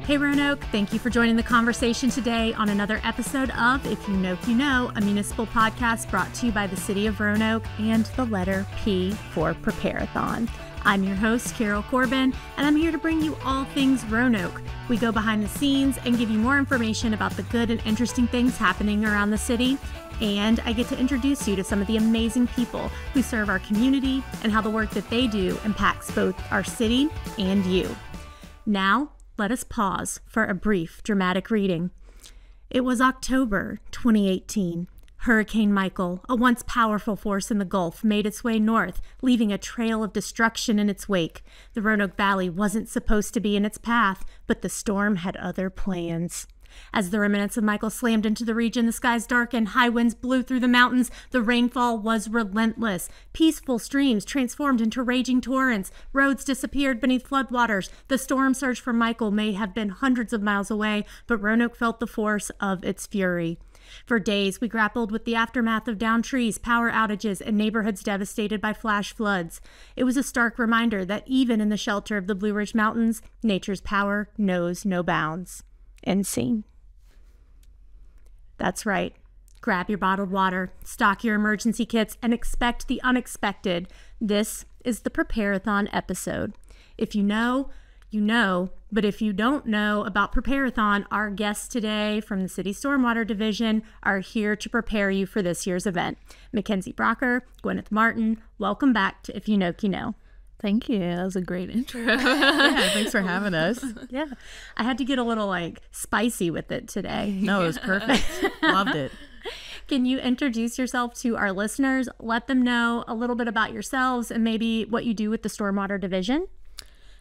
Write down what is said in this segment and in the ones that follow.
Hey Roanoke, thank you for joining the conversation today on another episode of If You Know, You Know, a municipal podcast brought to you by the City of Roanoke and the letter P for Prepareathon. I'm your host, Carol Corbin, and I'm here to bring you all things Roanoke. We go behind the scenes and give you more information about the good and interesting things happening around the city, and I get to introduce you to some of the amazing people who serve our community and how the work that they do impacts both our city and you. Now, let us pause for a brief dramatic reading. It was October 2018. Hurricane Michael, a once powerful force in the Gulf, made its way north, leaving a trail of destruction in its wake. The Roanoke Valley wasn't supposed to be in its path, but the storm had other plans. As the remnants of Michael slammed into the region, the skies darkened, high winds blew through the mountains, the rainfall was relentless. Peaceful streams transformed into raging torrents, roads disappeared beneath floodwaters. The storm surge from Michael may have been hundreds of miles away, but Roanoke felt the force of its fury. For days, we grappled with the aftermath of downed trees, power outages, and neighborhoods devastated by flash floods. It was a stark reminder that even in the shelter of the Blue Ridge Mountains, nature's power knows no bounds. End scene. That's right. Grab your bottled water, stock your emergency kits, and expect the unexpected. This is the Prepareathon episode. If you know, you know, but if you don't know about Prepareathon, our guests today from the City Stormwater Division are here to prepare you for this year's event. Mackenzie Brocker, Gwyneth Martin, welcome back to If You Know, You Know. Thank you. That was a great intro. Yeah, thanks for having us. Yeah. I had to get a little spicy with it today. No, it was perfect. Loved it. Can you introduce yourself to our listeners? Let them know a little bit about yourselves and maybe what you do with the Stormwater Division.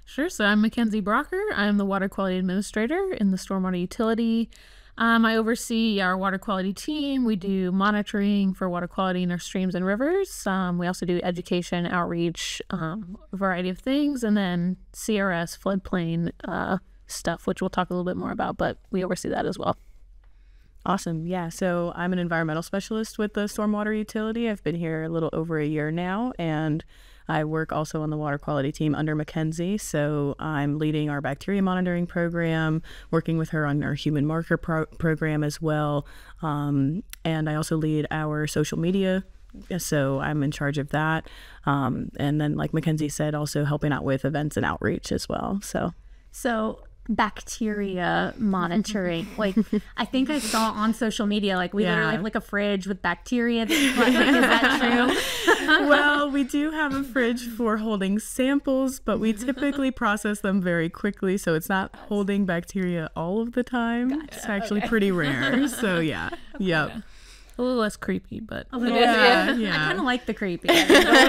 Sure. So I'm Mackenzie Brocker. I'm the Water Quality Administrator in the Stormwater Utility. I oversee our water quality team. We do monitoring for water quality in our streams and rivers. We also do education, outreach, a variety of things, and then CRS, floodplain stuff, which we'll talk a little bit more about, but we oversee that as well. Awesome. Yeah. So I'm an environmental specialist with the Stormwater Utility. I've been here a little over a year now, and I work also on the water quality team under Mackenzie. So I'm leading our bacteria monitoring program, working with her on our human marker program as well. And I also lead our social media. So I'm in charge of that. And then, like Mackenzie said, also helping out with events and outreach as well. So bacteria monitoring. I think I saw on social media, we literally have a fridge with bacteria. Is that true? Well, we do have a fridge for holding samples, but we typically process them very quickly, so it's not holding bacteria all of the time. Gotcha. It's actually pretty rare. So yeah. Yep. Okay. A little less creepy, but a little yeah. I kind of like the creepy. Going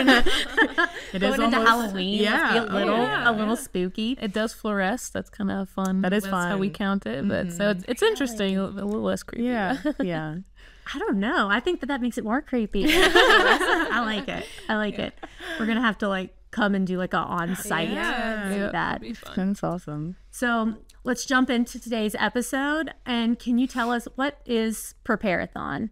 into Halloween, let's be a little spooky. It does fluoresce. That's kind of fun. That is That's fun. how we count it. But so it's interesting, a little less creepy. Yeah, yeah. I don't know. I think that makes it more creepy. I like it. We're gonna have to come and do an on-site do that. That's awesome. So let's jump into today's episode. And can you tell us what is Prepareathon?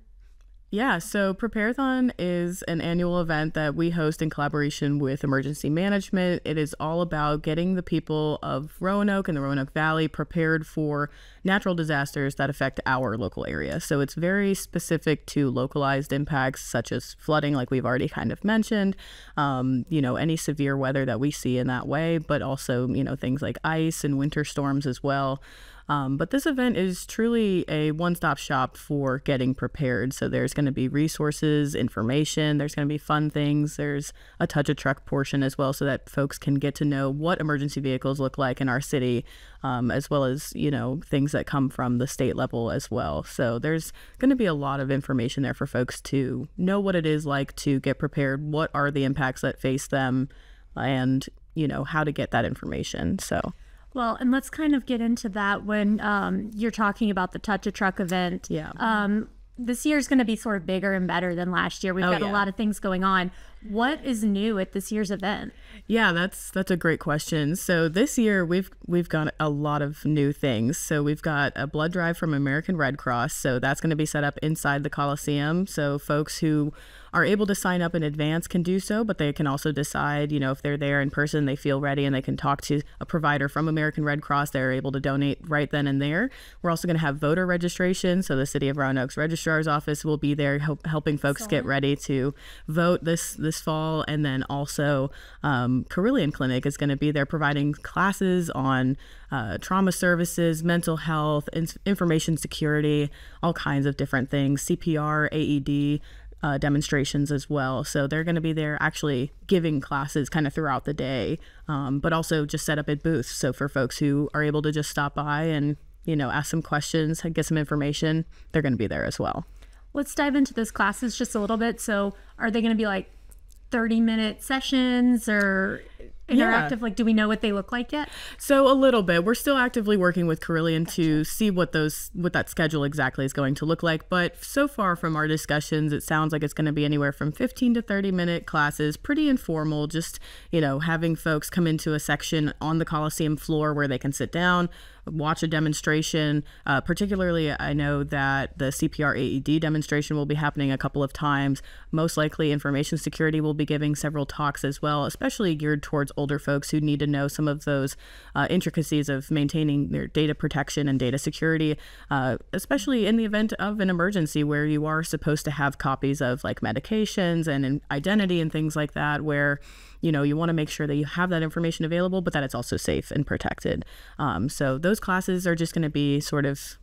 Yeah, so Prepareathon is an annual event that we host in collaboration with emergency management. It is all about getting the people of Roanoke and the Roanoke Valley prepared for natural disasters that affect our local area. So it's very specific to localized impacts such as flooding, like we've already kind of mentioned, any severe weather that we see in that way, but also, things like ice and winter storms as well. But this event is truly a one-stop shop for getting prepared. So there's going to be resources, information, there's going to be fun things, there's a touch a truck portion as well so that folks can get to know what emergency vehicles look like in our city, as well as, things that come from the state level as well. So there's going to be a lot of information there for folks to know what it is like to get prepared, what are the impacts that face them, and, how to get that information. So. Well, and let's kind of get into that when you're talking about the Touch a Truck event. Yeah. This year is going to be sort of bigger and better than last year. We've got a lot of things going on. What is new at this year's event? Yeah, that's a great question. So this year we've got a lot of new things. So we've got a blood drive from American Red Cross. So that's going to be set up inside the Coliseum. So folks who are able to sign up in advance can do so, but they can also decide, you know, if they're there in person, they feel ready and they can talk to a provider from American Red Cross. They're able to donate right then and there. We're also going to have voter registration. So the City of Roanoke's registrar's office will be there helping folks get ready to vote this fall. And then also Carillion Clinic is going to be there providing classes on trauma services, mental health, information security, all kinds of different things, CPR, AED demonstrations as well. So they're going to be there actually giving classes kind of throughout the day, but also just set up at booths. So for folks who are able to just stop by and, you know, ask some questions, get some information, they're going to be there as well. Let's dive into those classes just a little bit. So are they going to be like 30-minute sessions or interactive? Like, do we know what they look like yet? So a little bit. We're still actively working with Carillion to see what that schedule exactly is going to look like. But so far from our discussions, it sounds like it's going to be anywhere from 15 to 30-minute classes, pretty informal, just, you know, having folks come into a section on the Coliseum floor where they can sit down, watch a demonstration. Particularly, I know that the CPR AED demonstration will be happening a couple of times. Most likely, information security will be giving several talks as well, especially geared towards older folks who need to know some of those intricacies of maintaining their data protection and data security, especially in the event of an emergency where you are supposed to have copies of like medications and identity and things like that, where, you know, you want to make sure that you have that information available, but that it's also safe and protected. So those classes are just going to be sort of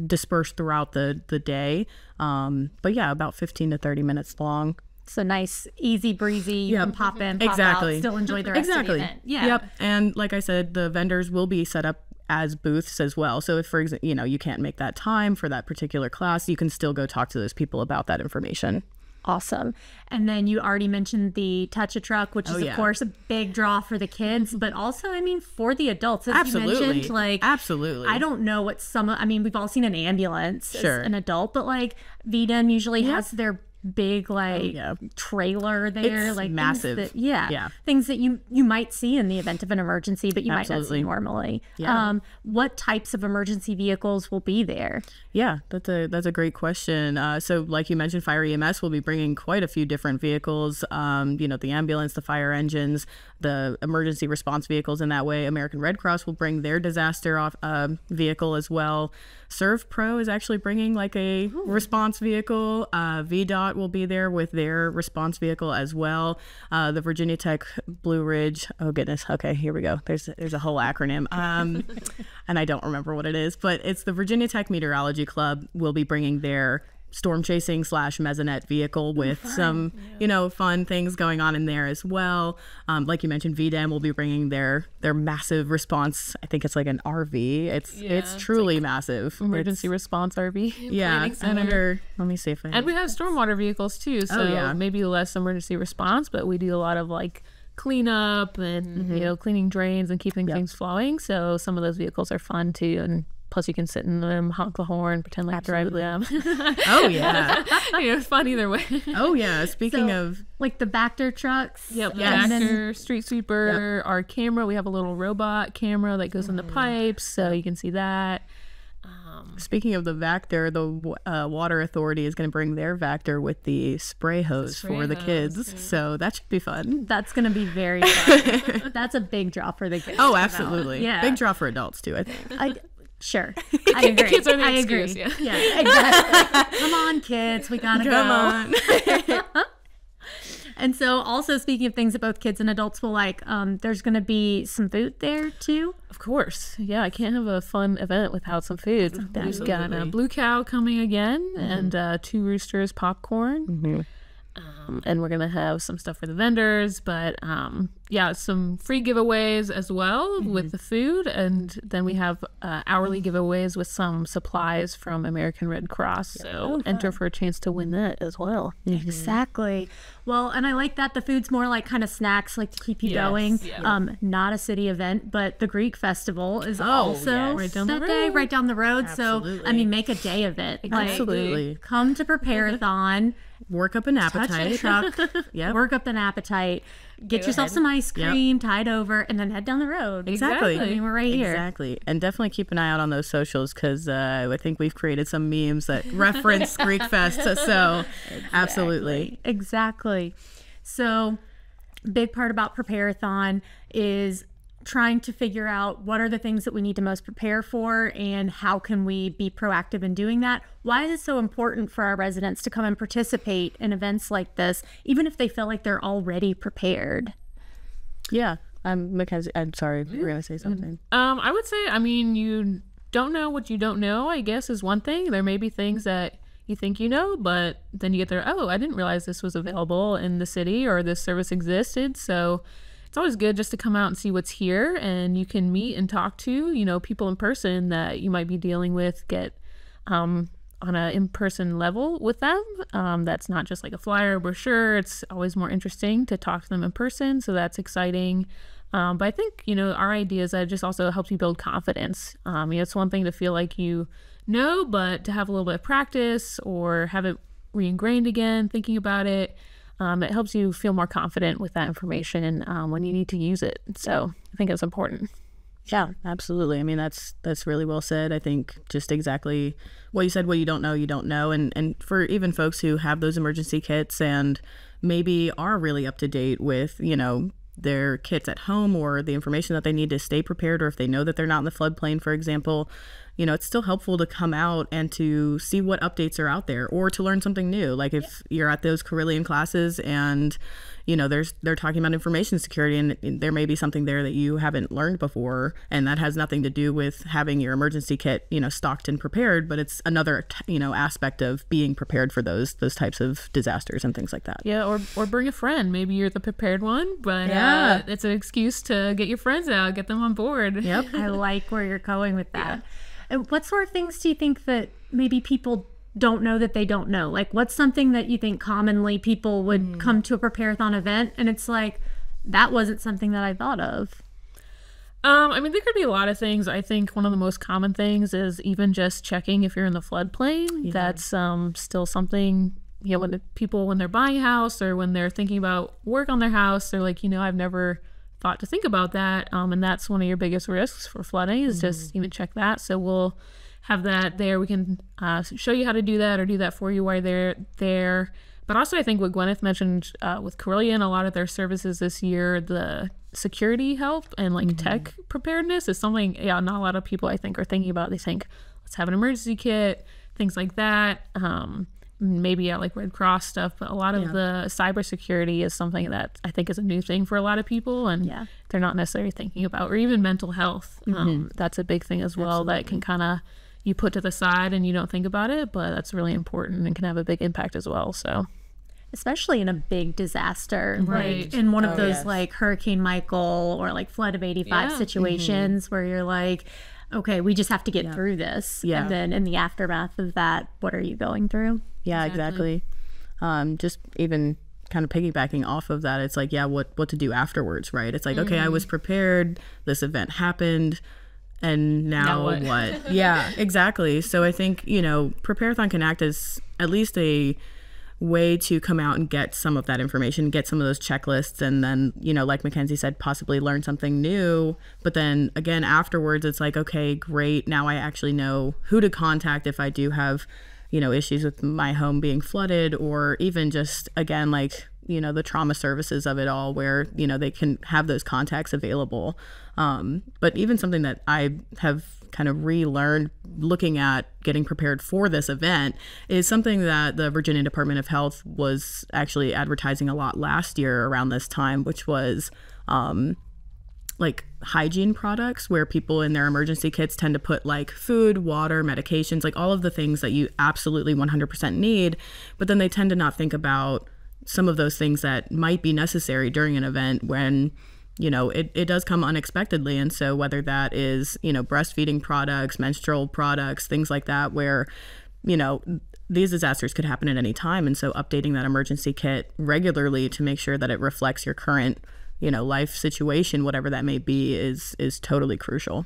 dispersed throughout the day. But yeah, about 15 to 30 minutes long. So nice, easy breezy. You can pop in, pop out, still enjoy the rest of the event. Yeah. Yep. And like I said, the vendors will be set up as booths as well. So if, for example, you know, you can't make that time for that particular class, you can still go talk to those people about that information. Awesome. And then you already mentioned the Touch a Truck, which is of course a big draw for the kids, but also, I mean, for the adults, as you mentioned, like, absolutely. I don't know what I mean, we've all seen an ambulance as an adult, but like VDEM usually has their big like trailer there, it's like massive. Things that you might see in the event of an emergency, but you might not see normally. What types of emergency vehicles will be there? Yeah, that's a great question. So like you mentioned, Fire EMS will be bringing quite a few different vehicles, you know, the ambulance, the fire engines, the emergency response vehicles in that way. American Red Cross will bring their disaster vehicle as well. Serve Pro is actually bringing like a response vehicle. VDOT will be there with their response vehicle as well. The Virginia Tech Blue Ridge, oh goodness, okay, here we go. There's a whole acronym, and I don't remember what it is, but it's the Virginia Tech Meteorology Club will be bringing their storm chasing / mezzanette vehicle with some, you know, fun things going on in there as well. Like you mentioned, VDEM will be bringing their massive response. I think it's like an RV. It's truly like massive. Emergency response RV. Yeah. Senator, let me see if I And we have stormwater vehicles too. So maybe less emergency response, but we do a lot of like cleanup and, you know, cleaning drains and keeping things flowing. So some of those vehicles are fun too. And plus you can sit in them, honk the horn, pretend like you're driving them. Oh yeah. You know, it's fun either way. Oh yeah. Speaking of like the Bactor trucks. Yep. Bactor, street sweeper, our camera. We have a little robot camera that goes in the pipes, so you can see that. Speaking of the Vactor, the Water Authority is going to bring their Vactor with the spray hose for the kids. So that should be fun. That's going to be very fun. That's a big draw for the kids. Oh, absolutely. Yeah. Big draw for adults too, I think. Sure. I agree. Kids are the I excuse, agree. Yeah, exactly. Come on, kids. We got to go. Come on. And so also speaking of things that both kids and adults will like, there's going to be some food there too. Of course. Yeah, I can't have a fun event without some food. We've got a Blue Cow coming again and 2 Roosters popcorn. And we're going to have some stuff for the vendors, but some free giveaways as well with the food. And then we have hourly giveaways with some supplies from American Red Cross. So enter for a chance to win that as well. Exactly. Well, and I like that the food's more like kind of snacks, like to keep you going. Not a city event, but the Greek Festival is also right down the road. Absolutely. So, I mean, make a day of it. Absolutely. Like, come to Prepareathon. work up an appetite. Touch a truck, work up an appetite, get yourself some ice cream, tide over, and then head down the road. Exactly. I mean, we're right here. Exactly. And definitely keep an eye out on those socials, because I think we've created some memes that reference Greek Fest. So absolutely. Exactly. So big part about Prepareathon is trying to figure out what are the things that we need to most prepare for and how can we be proactive in doing that. Why is it so important for our residents to come and participate in events like this, even if they feel like they're already prepared? Yeah. Mackenzie, I'm sorry, you were going to say something. I would say, I mean, you don't know what you don't know, I guess, is one thing. There may be things that you think you know, but then you get there, oh, I didn't realize this was available in the city or this service existed. So it's always good just to come out and see what's here, and you can meet and talk to, you know, people in person that you might be dealing with, get on a in-person level with them. That's not just like a flyer or brochure. It's always more interesting to talk to them in person. So that's exciting. But I think, you know, our idea is that it just also helps you build confidence. You know, it's one thing to feel like you know, but to have a little bit of practice or have it re-ingrained again, thinking about it, it helps you feel more confident with that information when you need to use it. So I think it's important. Yeah, absolutely. I mean, that's really well said. I think just exactly what you said, what you don't know. And for even folks who have those emergency kits and maybe are really up to date with, you know, their kits at home or the information that they need to stay prepared, or if they know that they're not in the floodplain, for example, you know, it's still helpful to come out and to see what updates are out there or to learn something new. Like if you're at those Carillion classes and, you know, they're talking about information security, and there may be something there that you haven't learned before, and that has nothing to do with having your emergency kit, you know, stocked and prepared, but it's another, you know, aspect of being prepared for those types of disasters and things like that. Yeah, or bring a friend. Maybe you're the prepared one, but it's an excuse to get your friends out, get them on board. Yep. I like where you're going with that. And what sort of things do you think that maybe people don't know that they don't know? Like, what's something that you think commonly people would come to a Prepareathon event and it's like, that wasn't something that I thought of? I mean, there could be a lot of things. I think one of the most common things is even just checking if you're in the floodplain. Yeah. That's still something, you know, when they're buying a house or when they're thinking about work on their house, they're like, you know, I've never thought to think about that. And that's one of your biggest risks for flooding is just even check that. So we'll have that there. We can show you how to do that or do that for you while they're there. But also I think what Gwyneth mentioned with Carillion, a lot of their services this year, the security help and like tech preparedness is something, not a lot of people I think are thinking about. They think, let's have an emergency kit, things like that. Maybe like Red Cross stuff, but a lot of the cybersecurity is something that I think is a new thing for a lot of people, and they're not necessarily thinking about, or even mental health. That's a big thing as well. Absolutely. That can kind of you put to the side and you don't think about it, but that's really important and can have a big impact as well. So especially in a big disaster, right? Like in one of those like Hurricane Michael or like flood of 85 situations where you're like, okay, we just have to get through this. Yeah. And then in the aftermath of that, what are you going through? Yeah, exactly. Just even kind of piggybacking off of that, it's like, what to do afterwards, right? It's like, okay, I was prepared, this event happened, and now what? Yeah, exactly. So I think, you know, Prepareathon can act as at least a way to come out and get some of that information, get some of those checklists, and then, you know, like Mackenzie said, possibly learn something new. But then again, afterwards, it's like, okay, great, now I actually know who to contact if I do have, you know, issues with my home being flooded, or even just, again, like, you know, the trauma services of it all, where, you know, they can have those contacts available. But even something that I have kind of relearned looking at getting prepared for this event is something that the Virginia Department of Health was actually advertising a lot last year around this time, which was like hygiene products, where people in their emergency kits tend to put like food, water, medications, like all of the things that you absolutely 100% need, but then they tend to not think about some of those things that might be necessary during an event when, you know, it does come unexpectedly. And so whether that is, you know, breastfeeding products, menstrual products, things like that, where, you know, these disasters could happen at any time. And so updating that emergency kit regularly to make sure that it reflects your current, you know, life situation, whatever that may be, is totally crucial.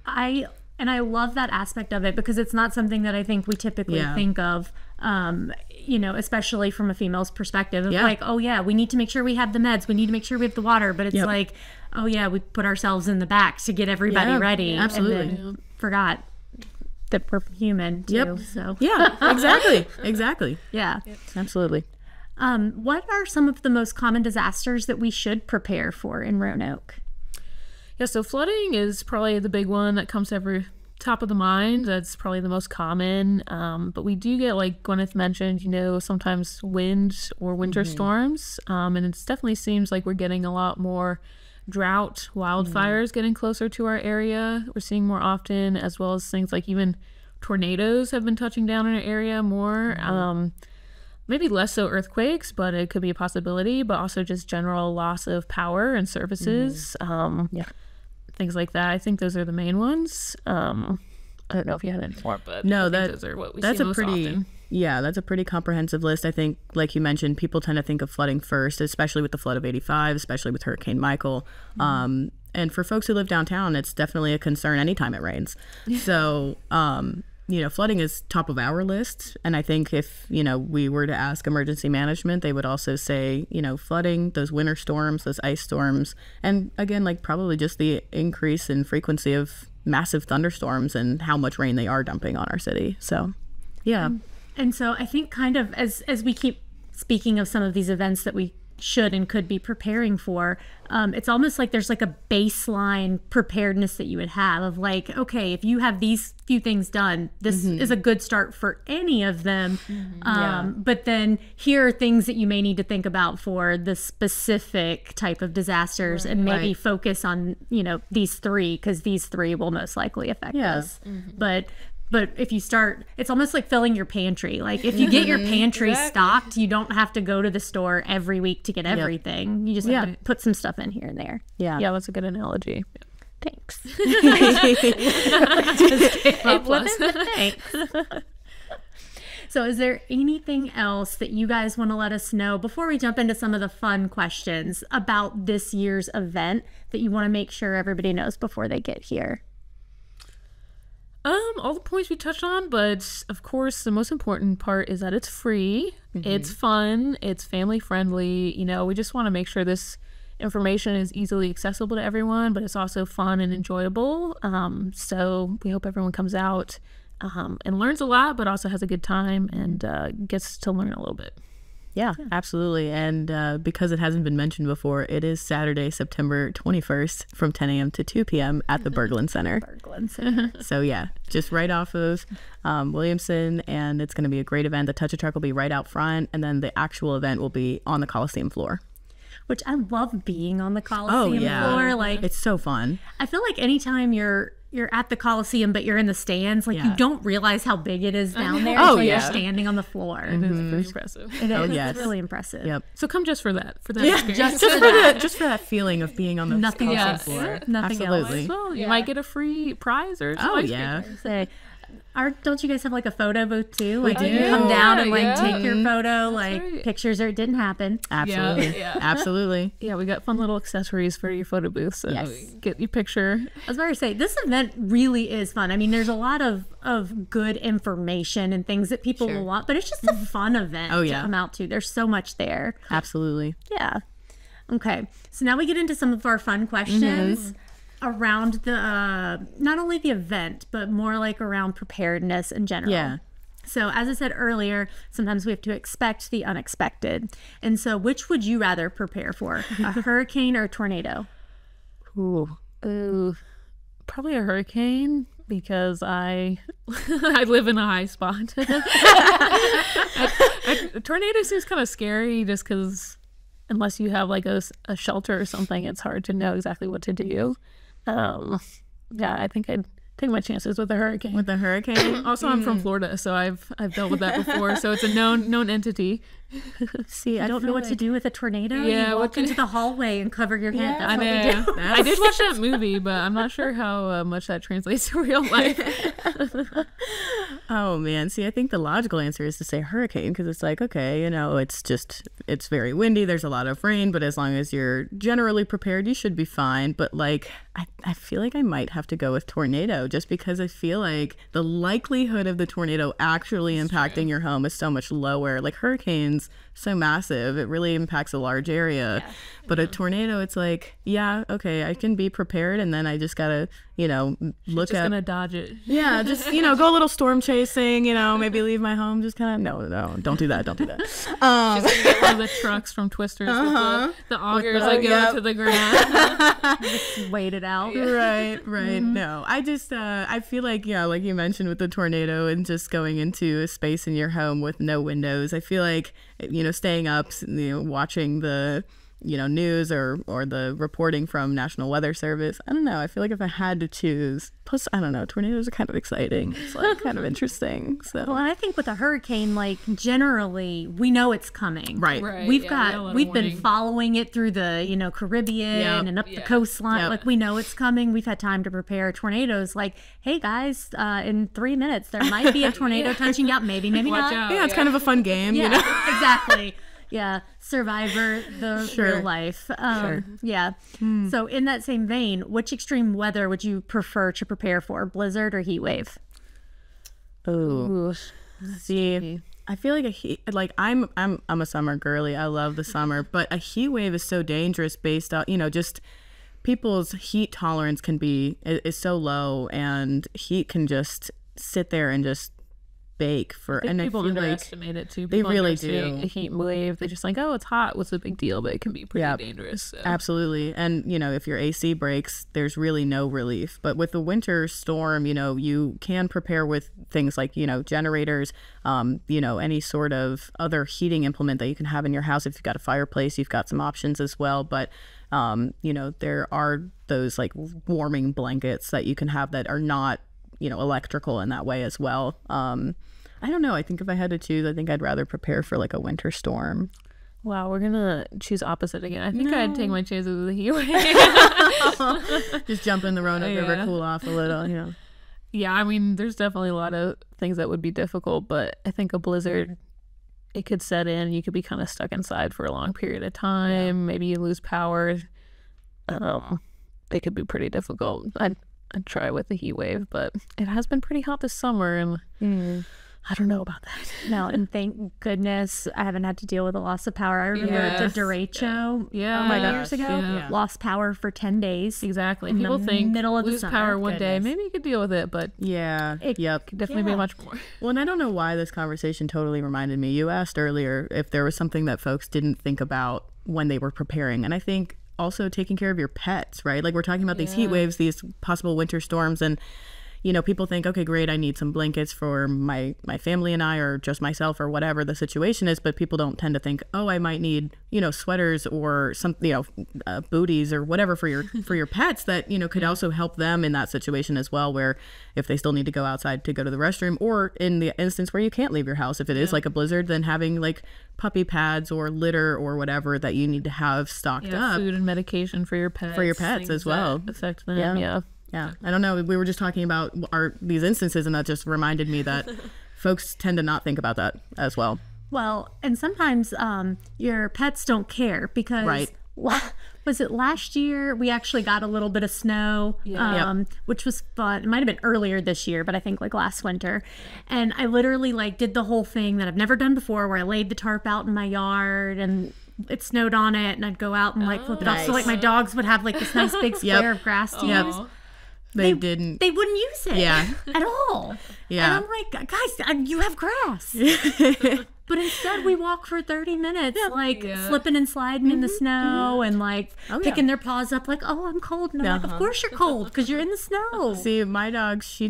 I love that aspect of it, because it's not something that I think we typically think of especially from a female's perspective of like, oh yeah, we need to make sure we have the meds, we need to make sure we have the water, but it's like, oh yeah, we put ourselves in the back to get everybody ready. Absolutely. And then forgot that we're human too. So exactly. Yeah. Absolutely. What are some of the most common disasters that we should prepare for in Roanoke? Yeah, so flooding is probably the big one that comes to every top of the mind. That's probably the most common. But we do get, like Gwyneth mentioned, sometimes wind or winter storms. And it definitely seems like we're getting a lot more drought, wildfires getting closer to our area. We're seeing more often, as well as things like even tornadoes have been touching down in our area more. Maybe less so earthquakes, but it could be a possibility, but also just general loss of power and services. Things like that. I think those are the main ones. I don't know if you had any more, but no, those are what we see most often. Yeah, that's a pretty comprehensive list. I think, like you mentioned, people tend to think of flooding first, especially with the flood of '85, especially with Hurricane Michael. And for folks who live downtown, it's definitely a concern anytime it rains. So, flooding is top of our list. And I think if, we were to ask emergency management, they would also say, flooding, those winter storms, those ice storms, and again, like probably just the increase in frequency of massive thunderstorms and how much rain they are dumping on our city. So, yeah. And so I think kind of as we keep speaking of some of these events that we should and could be preparing for, it's almost like there's like a baseline preparedness that you would have of like, okay, if you have these few things done, this is a good start for any of them. But then here are things that you may need to think about for the specific type of disasters, and maybe focus on, these three, because these three will most likely affect us. But if you start, it's almost like filling your pantry. Like if you get your pantry stocked, you don't have to go to the store every week to get everything. You just have to put some stuff in here and there. Yeah, that's a good analogy. Thanks. Thanks. So is there anything else that you guys want to let us know before we jump into some of the fun questions about this year's event that you want to make sure everybody knows before they get here? All the points we touched on, but of course the most important part is that it's free, it's fun, it's family friendly. We just want to make sure this information is easily accessible to everyone, but it's also fun and enjoyable. So we hope everyone comes out and learns a lot, but also has a good time and gets to learn a little bit. Yeah, absolutely. And because it hasn't been mentioned before, it is Saturday, September 21st from 10 a.m. to 2 p.m. at the Berglund Center. So yeah, just right off of Williamson, and it's going to be a great event. The Touch a Truck will be right out front, and then the actual event will be on the Coliseum floor. Which I love being on the Coliseum floor. Like, it's so fun. I feel like anytime you're at the Coliseum, but you're in the stands, like you don't realize how big it is down there until you're standing on the floor. It is pretty impressive. It is. It's really impressive. Yep. So come just for that. For that experience. Just for that feeling of being on the Coliseum floor. Nothing Absolutely. else. Well, you might get a free prize or something. Say, don't you guys have like a photo booth too? Like, We you do. come down and like take your photo, That's like right. pictures, or it didn't happen. Absolutely. Absolutely. Yeah, we got fun little accessories for your photo booth, so get your picture. I was about to say, this event really is fun. I mean, there's a lot of good information and things that people will want, but it's just a fun event to come out to. There's so much there. Absolutely. Yeah. Okay. So now we get into some of our fun questions around the not only the event, but more like around preparedness in general. Yeah. So as I said earlier, sometimes we have to expect the unexpected. And so which would you rather prepare for, a hurricane or a tornado? Ooh, probably a hurricane, because I live in a high spot. A tornado seems kind of scary, just because unless you have like a shelter or something, it's hard to know exactly what to do. I think I'd take my chances with a hurricane. With the hurricane? Also, I'm from Florida, so I've dealt with that before, so it's a known entity. See, I don't know what to do with a tornado. Yeah, you walk into the hallway and cover your head. I know. I did watch that movie, but I'm not sure how much that translates to real life. Oh man, see, I think the logical answer is to say hurricane, because it's like, okay, you know, it's very windy, there's a lot of rain, but as long as you're generally prepared, you should be fine. But like, I feel like I might have to go with tornado, just because I feel like the likelihood of the tornado actually impacting your home is so much lower. Like hurricanes, so massive, it really impacts a large area. Yeah. But a tornado, it's like, yeah, okay, I can be prepared, and then I just gotta, you know, look just gonna dodge it. Yeah, just, you know, go a little storm chasing, you know, maybe leave my home, just kind of, no, don't do that. She's gonna get one of the trucks from Twisters with the augers that go to the ground. Just wait it out. Right. No, I just, I feel like, yeah, like you mentioned with the tornado and just going into a space in your home with no windows, I feel like, you know, staying up, you know, watching the, you know, news or the reporting from National Weather Service. I don't know. I feel like if I had to choose, plus, I don't know, tornadoes are kind of exciting. It's like kind of interesting. So, well, and I think with a hurricane, like generally we know it's coming. Right. We've been following it through the, you know, Caribbean and up the coastline. Like we know it's coming. We've had time to prepare. Tornadoes, like, hey guys, in 3 minutes there might be a tornado touching down. Maybe Watch not. out, yeah, it's kind of a fun game. Yeah, you know? Exactly. Yeah, Survivor, the real life. Yeah. So in that same vein, which extreme weather would you prefer to prepare for, blizzard or heat wave? Ooh. See, I feel like I'm a summer girly. I love the summer, but a heat wave is so dangerous based on, you know, just people's heat tolerance is so low, and heat can just sit there and just bake for, and people I feel underestimate it too. They really do. A heat wave, they're just like, oh, it's hot, what's the big deal? But it can be pretty dangerous. So. Absolutely. And you know, if your AC breaks, there's really no relief. But with the winter storm, you know, you can prepare with things like, you know, generators, you know, any sort of other heating implement that you can have in your house. If you've got a fireplace, you've got some options as well. But you know, there are those like warming blankets that you can have that are not, you know, electrical in that way as well. I don't know. I think if I had to choose, I think I'd rather prepare for like a winter storm. Wow, we're gonna choose opposite again. I think I'd take my chances with the heat wave. Just jump in the Roanoke River, cool off a little, you know. Yeah, I mean, there's definitely a lot of things that would be difficult, but I think a blizzard, it could set in. You could be kind of stuck inside for a long period of time. Yeah. Maybe you lose power. It could be pretty difficult. I'd try with the heat wave, but it has been pretty hot this summer, and I don't know about that. No, and thank goodness I haven't had to deal with a loss of power. I remember the derecho years ago. Lost power for 10 days. Exactly. People think middle of lose the power one day, maybe you could deal with it, but it could definitely be much more. Well, and I don't know why this conversation totally reminded me. You asked earlier if there was something that folks didn't think about when they were preparing, and I think also taking care of your pets, right? Like we're talking about these heat waves, these possible winter storms, and you know, people think, okay, great, I need some blankets for my family and I, or just myself, or whatever the situation is. But people don't tend to think, oh, I might need, you know, sweaters or some, you know, booties or whatever for your pets that, you know, could also help them in that situation as well, where if they still need to go outside to go to the restroom, or in the instance where you can't leave your house, if it is like a blizzard, then having like puppy pads or litter or whatever that you need to have stocked up. Food and medication for your pets as well. Affect them. Yeah, I don't know. We were just talking about these instances, and that just reminded me that folks tend to not think about that as well. Well, and sometimes your pets don't care because was it last year we actually got a little bit of snow, which was fun. It might have been earlier this year, but I think like last winter. And I literally like did the whole thing that I've never done before, where I laid the tarp out in my yard and it snowed on it, and I'd go out and like flip it off. So like my dogs would have like this nice big square of grass to use. They wouldn't use it at all. And I'm like, guys, you have grass. But instead we walk for 30 minutes, slipping and sliding in the snow and like picking their paws up like, oh, I'm cold. And I'm like, of course you're cold because you're in the snow. See, my dog, she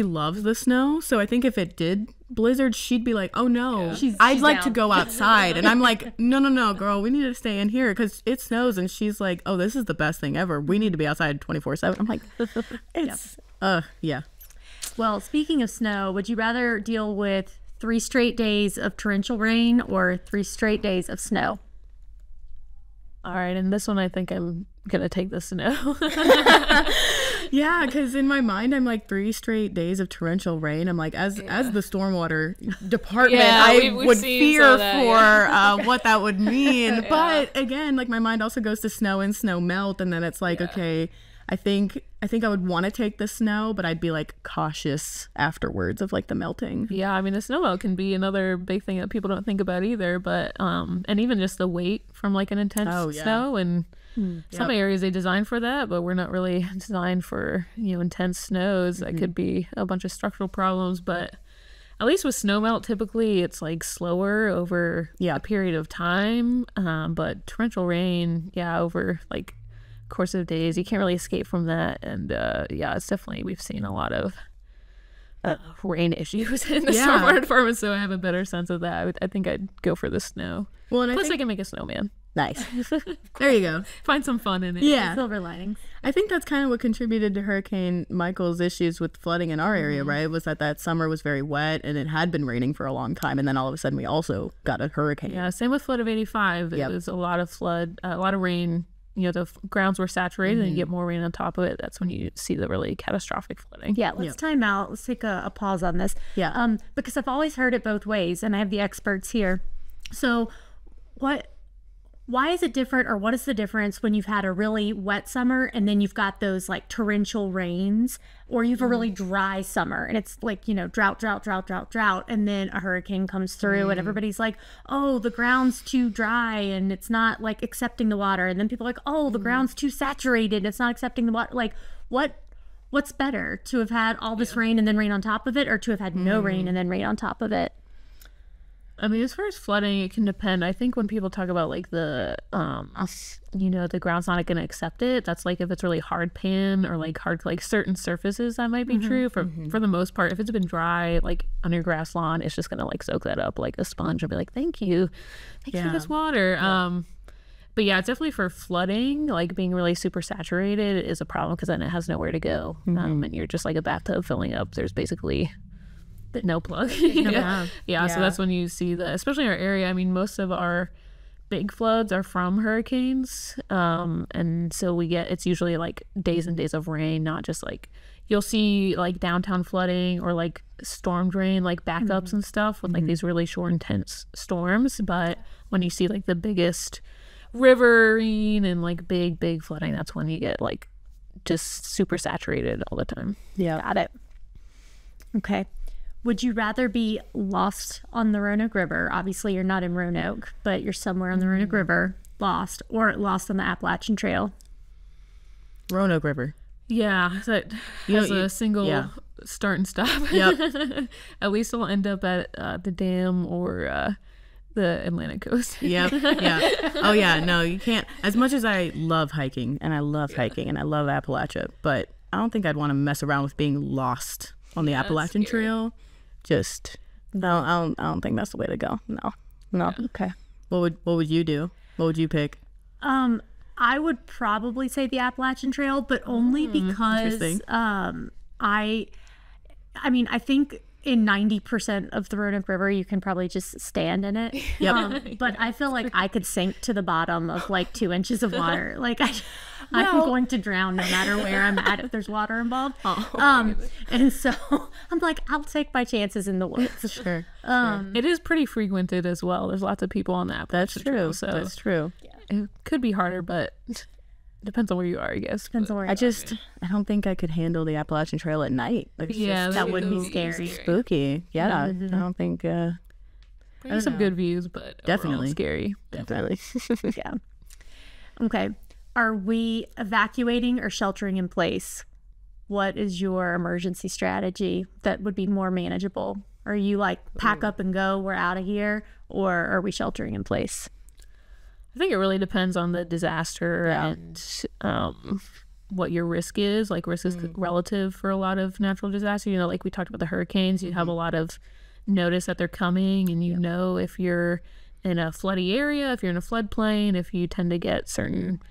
loves the snow. So I think if it did blizzard, she'd be like, oh no, I'd like down to go outside. And I'm like, no, girl, we need to stay in here because it snows. And she's like, oh, this is the best thing ever. We need to be outside 24/7. I'm like, it's, Well, speaking of snow, would you rather deal with 3 straight days of torrential rain or 3 straight days of snow? All right, and this one I think I'm gonna take the snow. Yeah, because in my mind I'm like 3 straight days of torrential rain. I'm like, as the stormwater department, I would fear for what that would mean. But again, like my mind also goes to snow and snow melt, and then it's like, okay, I think I would want to take the snow, but I'd be like cautious afterwards of like the melting. Yeah, I mean the snow melt can be another big thing that people don't think about either, but and even just the weight from like an intense snow, and some areas they design for that, but we're not really designed for, you know, intense snows. That could be a bunch of structural problems, but at least with snow melt, typically it's like slower over a period of time, but torrential rain, over like course of days, you can't really escape from that. And it's definitely, we've seen a lot of rain issues in the stormwater department, so I have a better sense of that. I think I'd go for the snow. Well, and plus I can make a snowman. Nice. There you go. Find some fun in it. Yeah. Silver linings. I think that's kind of what contributed to Hurricane Michael's issues with flooding in our area, right? Was that summer was very wet and it had been raining for a long time, and then all of a sudden we also got a hurricane. Yeah, same with flood of 85. It was a lot of flood, a lot of rain. You know, the grounds were saturated and you get more rain on top of it. That's when you see the really catastrophic flooding. Yeah, let's time out. Let's take a pause on this. Yeah. Because I've always heard it both ways, and I have the experts here. So why is it different, or what is the difference when you've had a really wet summer and then you've got those like torrential rains, or you've a really dry summer and it's like, you know, drought, and then a hurricane comes through and everybody's like, oh, the ground's too dry and it's not like accepting the water, and then people are like, oh, the ground's too saturated, it's not accepting the water. Like, what's better, to have had all this rain and then rain on top of it, or to have had no rain and then rain on top of it? I mean, as far as flooding, it can depend. I think when people talk about like the, you know, the ground's not going to accept it, that's like if it's really hard pan or like hard, like certain surfaces, that might be true. For the most part, if it's been dry, like on your grass lawn, it's just going to like soak that up like a sponge and be like, thank you for this water. But yeah, it's definitely for flooding, like being really super saturated is a problem, because then it has nowhere to go. And you're just like a bathtub filling up. There's basically no plug. So that's when you see especially in our area, I mean, most of our big floods are from hurricanes, and so it's usually like days and days of rain, not just like, you'll see like downtown flooding or like storm drain, like backups and stuff with like these really short intense storms. But when you see like the biggest riverine and like big flooding, that's when you get like just super saturated all the time. Got it. Okay. Would you rather be lost on the Roanoke River? Obviously, you're not in Roanoke, but you're somewhere on the Roanoke River, lost, or lost on the Appalachian Trail? Roanoke River. Yeah, that has a single start and stop. Yep. At least it'll end up at the dam or the Atlantic coast. Yep. Yeah. Oh, yeah. No, you can't. As much as I love hiking, and I love hiking, and I love Appalachia, but I don't think I'd want to mess around with being lost on the Appalachian Trail. I don't think that's the way to go. No. Okay. What would you do? What would you pick? I would probably say the Appalachian Trail, but only because I mean, I think in 90% of the Roanoke River you can probably just stand in it. Yep. But I feel like I could sink to the bottom of like 2 inches of water. Like I'm going to drown no matter where I'm at if there's water involved. And so I'm like, I'll take my chances in the woods. Sure. It is pretty frequented as well. There's lots of people on the Appalachian Trail. So that's true. It could be harder, but depends on where you are, I guess. Depends on where I don't think I could handle the Appalachian Trail at night. That would be scary. Spooky. Yeah. I don't think. There's some good views, but definitely scary. Definitely. Yeah. Okay. Are we evacuating or sheltering in place? What is your emergency strategy that would be more manageable? Are you like pack up and go, we're out of here, or are we sheltering in place? I think it really depends on the disaster and what your risk is. Like, risk is relative for a lot of natural disasters. You know, like we talked about the hurricanes, you have a lot of notice that they're coming, and you know if you're in a floody area, if you're in a floodplain, if you tend to get certain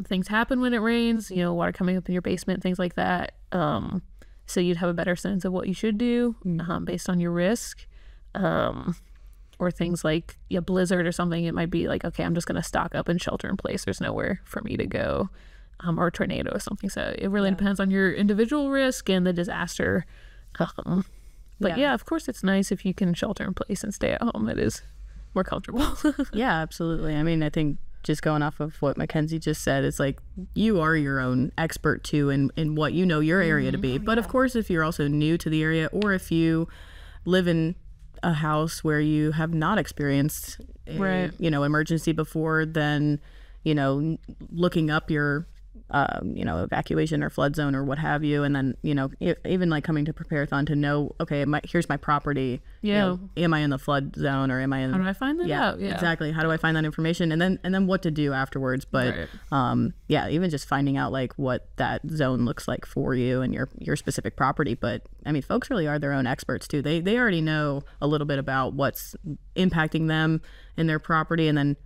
things happen when it rains, you know, water coming up in your basement, things like that. So you'd have a better sense of what you should do based on your risk. or things like a blizzard or something, it might be like, okay, I'm just going to stock up and shelter in place. There's nowhere for me to go, or a tornado or something. So it really depends on your individual risk and the disaster. But yeah, of course, it's nice if you can shelter in place and stay at home. It is more comfortable. Yeah, absolutely. I mean, I think just going off of what Mackenzie just said, it's like you are your own expert too in what you know your area to be. But of course, if you're also new to the area, or if you live in a house where you have not experienced a, emergency before, then looking up your evacuation or flood zone or what have you, and then even like coming to Prepareathon to know, okay, here's my property. Am I in the flood zone, or am I in? How do I find that out? Yeah, exactly. How do I find that information, and then what to do afterwards? But even just finding out like what that zone looks like for you and your specific property. But I mean, folks really are their own experts too. They already know a little bit about what's impacting them in their property, and then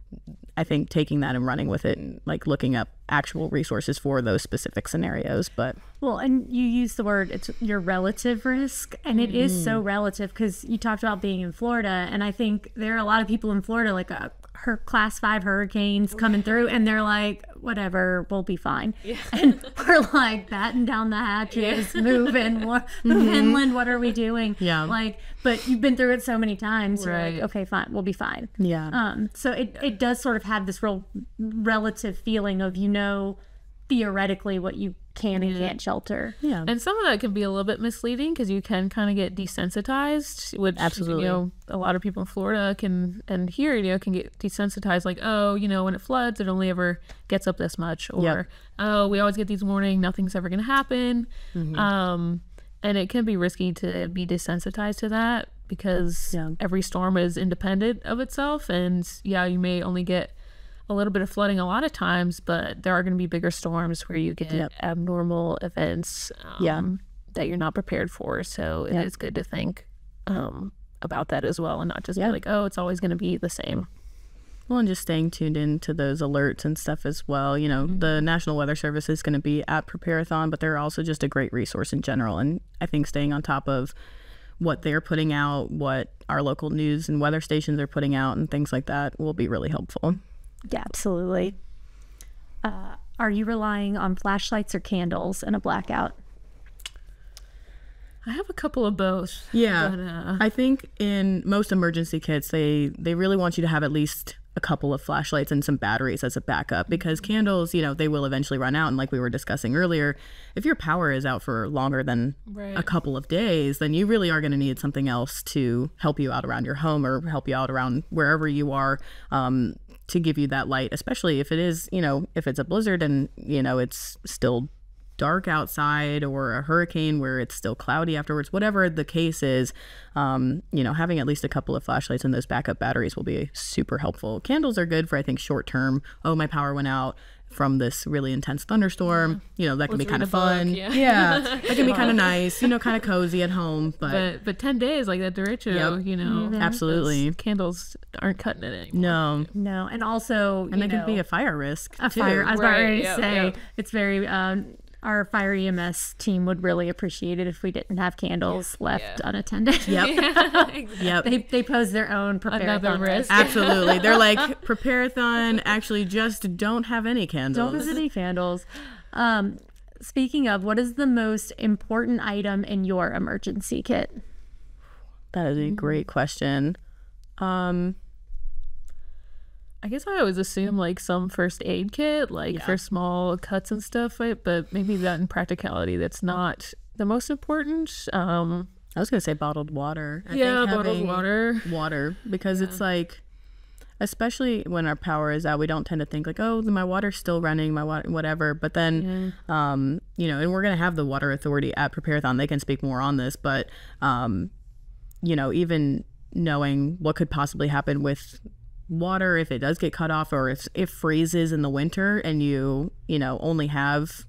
I think taking that and running with it and like looking up actual resources for those specific scenarios. But and you use the word, it's your relative risk, and it is so relative, because you talked about being in Florida, and I think there are a lot of people in Florida, like her class 5 hurricanes coming through, and they're like, whatever, we'll be fine. And we're like batting down the hatches, moving inland, what are we doing? But you've been through it so many times, you're like, okay, fine, we'll be fine. So it does sort of have this real relative feeling of theoretically what you can and can't shelter. And some of that can be a little bit misleading, because you can kind of get desensitized, which absolutely a lot of people in Florida can here can get desensitized, like, when it floods, it only ever gets up this much, or we always get these warnings, nothing's ever going to happen. And it can be risky to be desensitized to that, because every storm is independent of itself, and you may only get a little bit of flooding a lot of times, but there are going to be bigger storms where you get abnormal events that you're not prepared for. So it is good to think about that as well, and not just be like, oh, it's always going to be the same. Well, and just staying tuned into those alerts and stuff as well. The National Weather Service is going to be at Prepareathon, but they're also just a great resource in general. And I think staying on top of what they're putting out, what our local news and weather stations are putting out, and things like that will be really helpful. Yeah, absolutely. Are you relying on flashlights or candles in a blackout? I have a couple of both. Yeah, I think in most emergency kits, they really want you to have at least a couple of flashlights and some batteries as a backup, because candles, they will eventually run out. And like we were discussing earlier, if your power is out for longer than a couple of days, then you really are going to need something else to help you out around your home, or help you out around wherever you are, to give you that light, especially if it is, if it's a blizzard and, it's still dark outside, or a hurricane where it's still cloudy afterwards, whatever the case is, having at least a couple of flashlights and those backup batteries will be super helpful. Candles are good for, I think, short term. Oh, my power went out from this really intense thunderstorm. That can be kind of fun. That can be kind of nice, kind of cozy at home. But 10 days like that derecho, absolutely, candles aren't cutting it anymore. No. And also, and there can be a fire risk too. I was about ready to say, it's very our fire EMS team would really appreciate it if we didn't have candles left unattended. They pose their own Prepareathon risk. Absolutely. They're like, Prepareathon, actually just don't have any candles. Don't have any candles. Speaking of, what is the most important item in your emergency kit? That is a great question. I guess I always assume like some first aid kit, for small cuts and stuff, but maybe that in practicality, that's not the most important. I was going to say bottled water. Bottled water, because it's like, especially when our power is out, we don't tend to think like, oh, my water's still running, my water, whatever. But then, and we're going to have the water authority at Prepareathon. They can speak more on this, but, even knowing what could possibly happen with water if it does get cut off, or if it freezes in the winter and you only have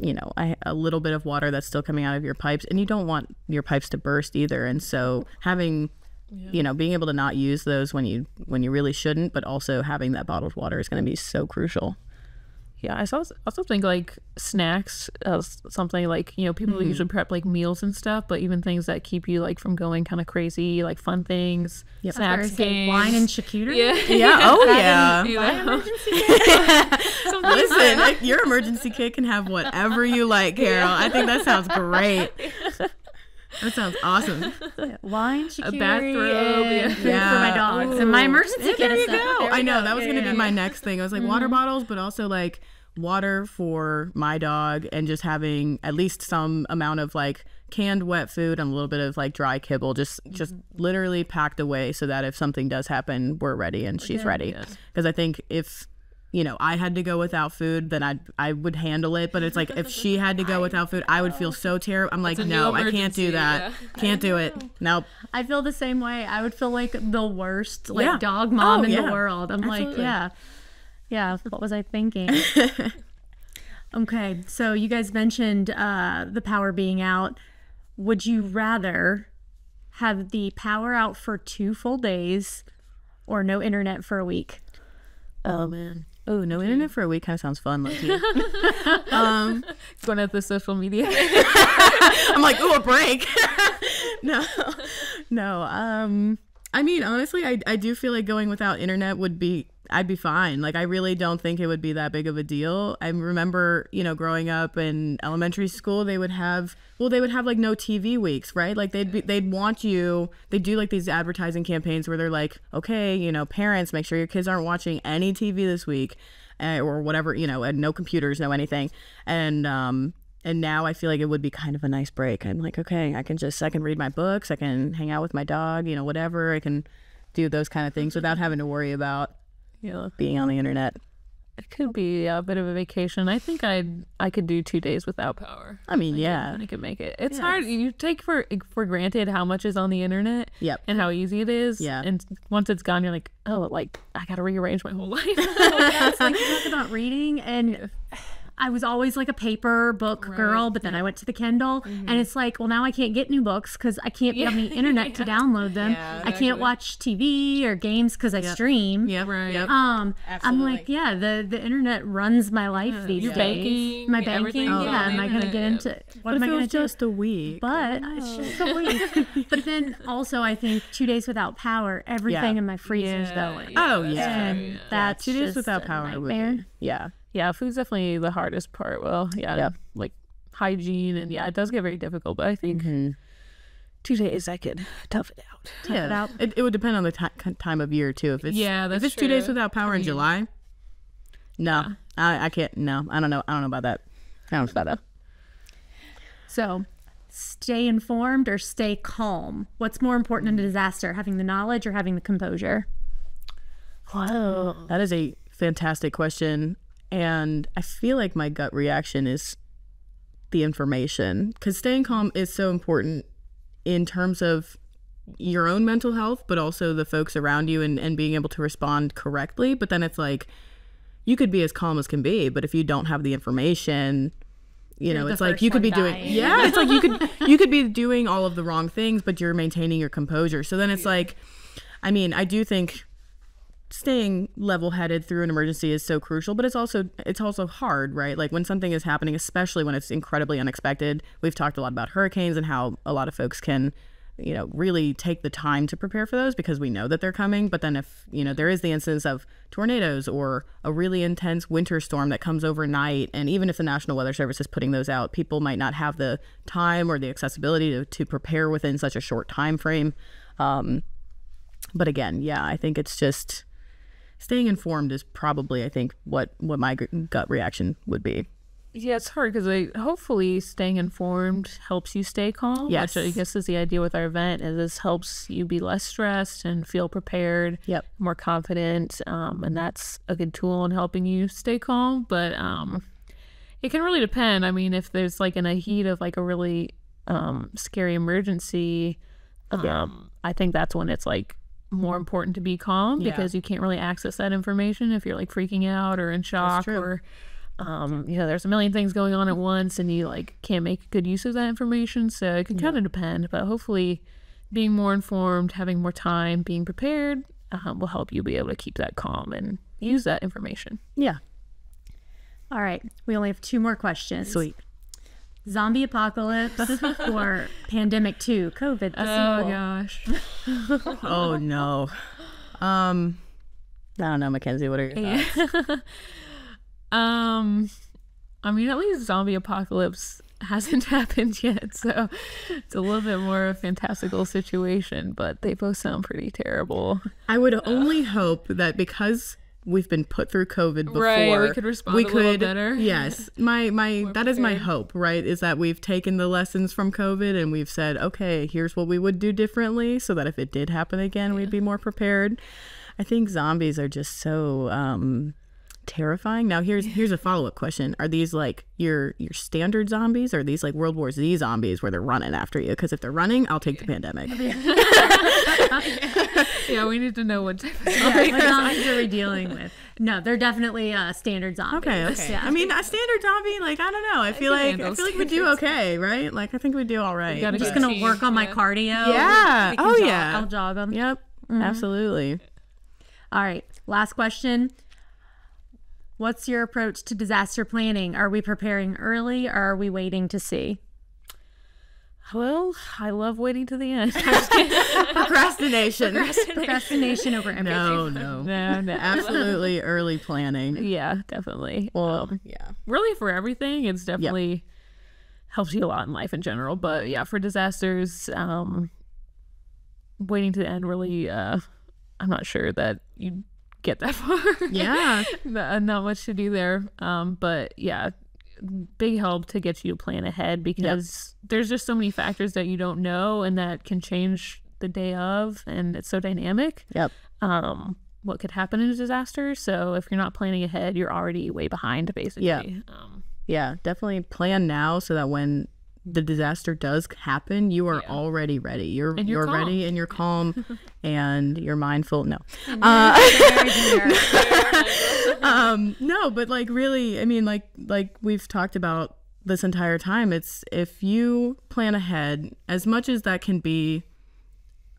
a little bit of water that's still coming out of your pipes, and you don't want your pipes to burst either. And so having being able to not use those when you really shouldn't, but also having that bottled water is going to be so crucial. Yeah, I also think like snacks as something like, you know, people usually prep like meals and stuff, but even things that keep you like from going kind of crazy, like fun things, snacks, games, wine and charcuterie. Yeah. Oh yeah. Listen, Listen, your emergency kit can have whatever you like, Carol. I think that sounds great. That sounds awesome. Wine, charcuterie, a bathrobe, and food for my dogs, and my emergency kit. There you and stuff. go. There we I know go. that was gonna be my next thing. I was like water bottles, but also like water for my dog, and just having at least some amount of like canned wet food and a little bit of like dry kibble, just literally packed away so that if something does happen, we're ready and she's ready. Because I think if, you know, I had to go without food, then I would handle it. But it's like if she had to go without food, I would feel so terrible. I'm like, no, I can't do that. Can't do it. Nope. I feel the same way. I would feel like the worst dog mom in the world. I'm Absolutely. like, yeah. What was I thinking? Okay, so you guys mentioned the power being out. Would you rather have the power out for 2 full days or no internet for a week? oh man, Oh, no internet for a week kind of sounds fun. Like, going at the social media. I'm like, ooh, a break. No. I mean, honestly, I do feel like going without internet I'd be fine. Like, I really don't think it would be that big of a deal. I remember, you know, growing up in elementary school, they would have like no TV weeks, right? Like they'd want you, they do like these advertising campaigns where they're like, okay, you know, parents, make sure your kids aren't watching any TV this week, or whatever, you know, and no computers, no anything. And now I feel like it would be kind of a nice break. I'm like, okay, I can read my books, I can hang out with my dog, you know, whatever. I can do those kind of things without having to worry about being on the internet. It could be a bit of a vacation. I think I could do 2 days without power. I mean, yeah. I could make it. It's hard. You take for granted how much is on the internet. Yep. And how easy it is. Yeah. And once it's gone, you're like, oh, like I got to rearrange my whole life. It's like you talk about reading, and I was always like a paper book girl, but then I went to the Kindle, and it's like, well, now I can't get new books because I can't be on the internet to download them. Yeah, I can't watch TV or games because I stream. Yeah. Right. Yep. I'm like, the internet runs my life these Your days. banking, My banking, everything on the am I going to internet, get into, what am I If it going was to do? just a week. But it's just a week. But then also, I think 2 days without power, everything in my freezer's going. Oh, yeah. And that's 2 days just without a power would nightmare. be, yeah. Yeah, food's definitely the hardest part. Well, like hygiene, and it does get very difficult. But I think 2 days I could tough it out. Yeah. It would depend on the time of year too. If it's that's if it's 2 days true. without power in July, no, I can't. No, I don't know about that. I don't know about that. So, stay informed or stay calm? What's more important in a disaster, having the knowledge or having the composure? Wow, that is a fantastic question, and I feel like my gut reaction is the information, because staying calm is so important in terms of your own mental health, but also the folks around you, and being able to respond correctly. But then it's like, you could be as calm as can be, but if you don't have the information, you know, it's like you could be doing, it's like you could be doing all of the wrong things, but you're maintaining your composure. So then it's like, I mean, I do think staying level-headed through an emergency is so crucial, but it's also hard, right? Like when something is happening, especially when it's incredibly unexpected. We've talked a lot about hurricanes and how a lot of folks can, you know, really take the time to prepare for those because we know that they're coming. But then if, you know, there is the instance of tornadoes or a really intense winter storm that comes overnight, and even if the National Weather Service is putting those out, people might not have the time or the accessibility to prepare within such a short time frame. But again, I think it's just staying informed is probably, I think, what my gut reaction would be. Yeah, it's hard because hopefully staying informed helps you stay calm. Yes. Which I guess is the idea with our event, is this helps you be less stressed and feel prepared, more confident, and that's a good tool in helping you stay calm. But it can really depend. I mean, if there's like in a heat of like a really scary emergency, I think that's when it's like more important to be calm because you can't really access that information if you're like freaking out or in shock or you know, there's a million things going on at once and you like can't make good use of that information. So it can kind of depend, but hopefully being more informed, having more time, being prepared will help you be able to keep that calm and use that information. All right. We only have 2 more questions. Sweet. Zombie apocalypse or pandemic 2, COVID, the sequel? Gosh. Oh no. I don't know, Mackenzie. What are your thoughts? I mean, at least zombie apocalypse hasn't happened yet, so it's a little bit more of a fantastical situation, but they both sound pretty terrible. I would only hope that because we've been put through COVID before, right, we could respond a little better. Yes, that is my hope, right? Is that we've taken the lessons from COVID and we've said, okay, here's what we would do differently, so that if it did happen again, we'd be more prepared. I think zombies are just so terrifying. Now here's a follow-up question. Are these like your standard zombies, or are these like World War Z zombies where they're running after you? Because if they're running, I'll take the pandemic. Yeah, we need to know what type of What zombies are we dealing with? No, they're definitely standard zombies. Okay. Yeah. I mean, a standard zombie, like, I don't know. I feel like we do okay, right? Like, I think we do all right. I'm just gonna work on my cardio. Yeah. Oh yeah. I'll jog them. Yep. Absolutely. All right. Last question. What's your approach to disaster planning? Are we preparing early, or are we waiting to see? Well, I love waiting to the end. Procrastination over everything. No. Absolutely early planning. Yeah, definitely. Well, yeah. Really for everything, it's definitely helps you a lot in life in general. But yeah, for disasters, waiting to the end really, I'm not sure that you get that far. Yeah. Not much to do there. But yeah, big help to get you to plan ahead, because there's just so many factors that you don't know and that can change the day of, and it's so dynamic. What could happen in a disaster. So if you're not planning ahead, you're already way behind, basically. Yeah, definitely plan now so that when the disaster does happen, you are already ready. You're ready and you're calm and you're mindful. No. No, but like really, I mean, like we've talked about this entire time, it's if you plan ahead, as much as that can be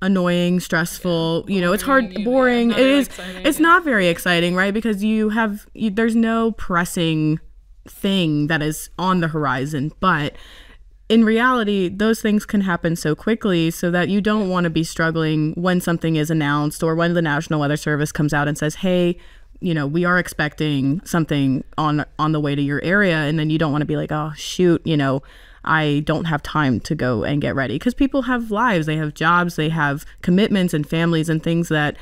annoying, stressful, it's hard, boring. It's not very exciting, right? Because there's no pressing thing that is on the horizon, but in reality, those things can happen so quickly, so that you don't want to be struggling when something is announced or when the National Weather Service comes out and says, hey, we are expecting something on the way to your area. And then you don't want to be like, oh, shoot, I don't have time to go and get ready. Because people have lives, they have jobs, they have commitments and families and things that,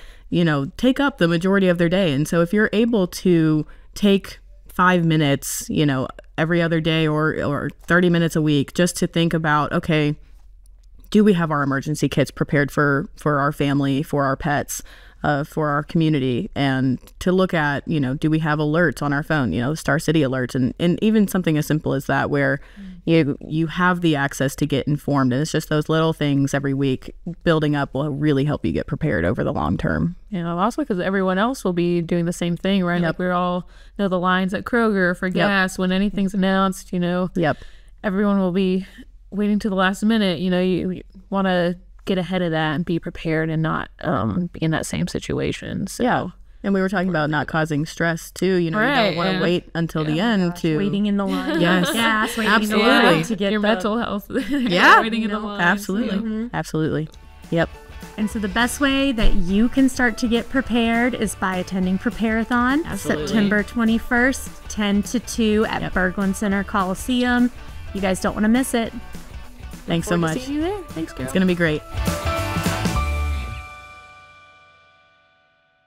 take up the majority of their day. And so if you're able to take 5 minutes, every other day or 30 minutes a week just to think about, okay, do we have our emergency kits prepared for our family, for our pets, for our community, and to look at, do we have alerts on our phone, Star City alerts, and even something as simple as that, where you have the access to get informed. And it's just those little things every week building up will really help you get prepared over the long term. Also because everyone else will be doing the same thing, right? Like we all know the lines at Kroger for gas when anything's announced, everyone will be waiting to the last minute. You want to get ahead of that and be prepared and not be in that same situation. So. And we were talking about not causing stress too. You don't want to wait until the end to waiting in the line. Yes, waiting absolutely. in the line to get your mental health. Waiting in the line. Absolutely, absolutely. Yep. And so the best way that you can start to get prepared is by attending Prepareathon, September 21st, 10 to 2 at Berglund Center Coliseum. You guys don't want to miss it. Thanks so much. See you there. Thanks, girl. It's going to be great.